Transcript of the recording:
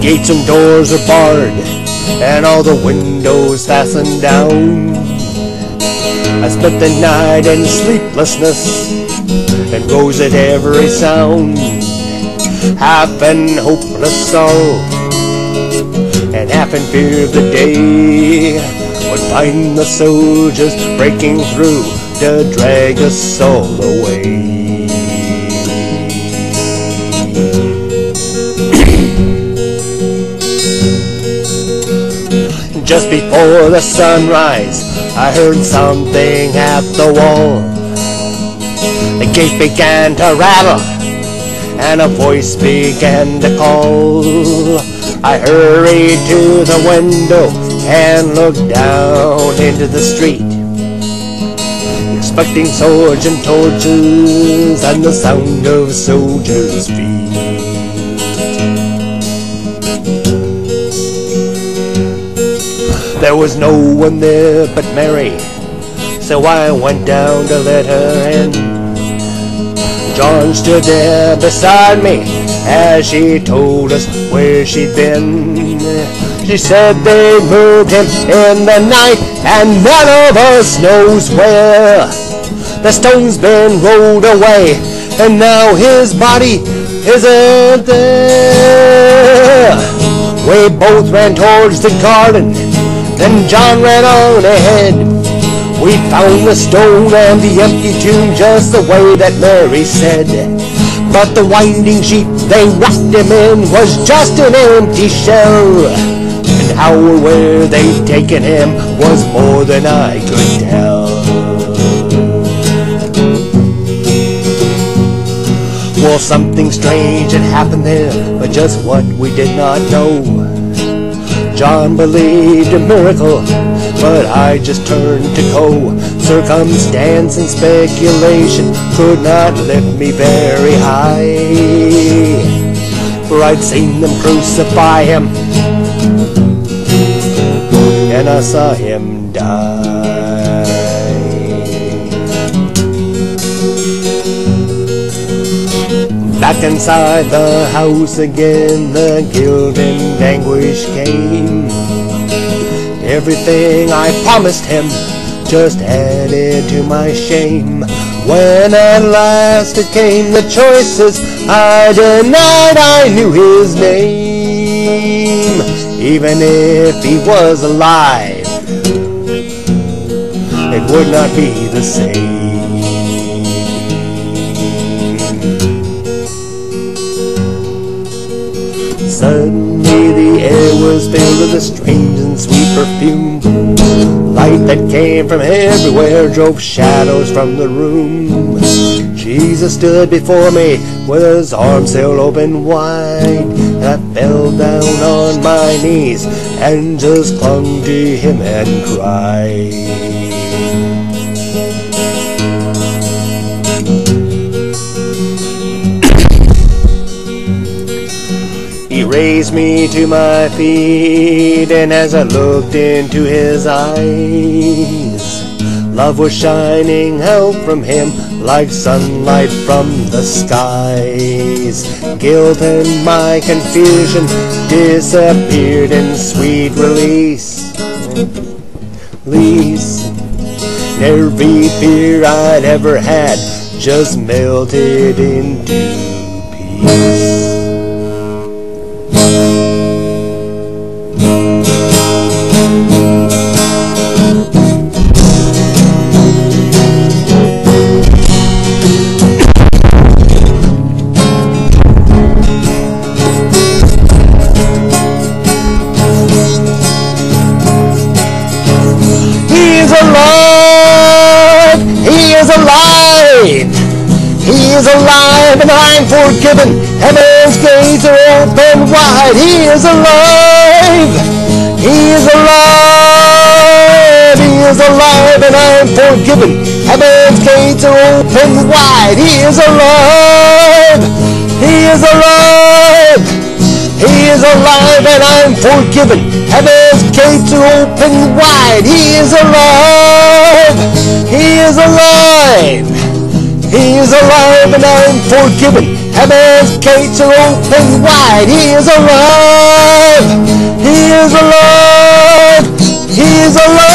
gates and doors are barred, and all the windows fastened down. I spent the night in sleeplessness and rose at every sound, half in hopeless sorrow and half in fear of the day would find the soldiers breaking through to drag us all away. Just before the sunrise, I heard something at the wall. The gate began to rattle, and a voice began to call. I hurried to the window and looked down into the street, expecting swords and torches and the sound of soldiers' feet. There was no one there but Mary, so I went down to let her in. John stood there beside me as she told us where she'd been. She said they moved him in the night and none of us knows where. The stone's been rolled away and now his body isn't there. We both ran towards the garden, then John ran on ahead. We found the stone and the empty tomb just the way that Mary said. But the winding sheet they wrapped him in was just an empty shell. And how or where they'd taken him was more than I could tell. Well, something strange had happened there, but just what we did not know. John believed a miracle, but I just turned to go. Circumstance and speculation could not lift me very high, for I'd seen them crucify him, and I saw him die. Back inside the house again, the guilt and anguish came. Everything I promised him just added to my shame. When at last it came the choices I denied, I knew his name. Even if he was alive, it would not be the same. Suddenly the air was filled with a strange and sweet perfume. Light that came from everywhere drove shadows from the room. Jesus stood before me with his arms held open wide. And I fell down on my knees and just clung to him and cried. He raised me to my feet, and as I looked into his eyes, love was shining out from him like sunlight from the skies. Guilt and my confusion disappeared in sweet release. Every fear I'd ever had just melted into peace. He is alive and I'm forgiven. Heaven's gates are open wide. He is alive. He is alive. He is alive and I'm forgiven. Heaven's gates are open wide. He is alive. He is alive. He is alive and I'm forgiven. Heaven's gates are open wide. He is alive. He is alive. He is alive and I'm forgiven. Heaven's gates are open wide. He is alive. He is alive. He is alive.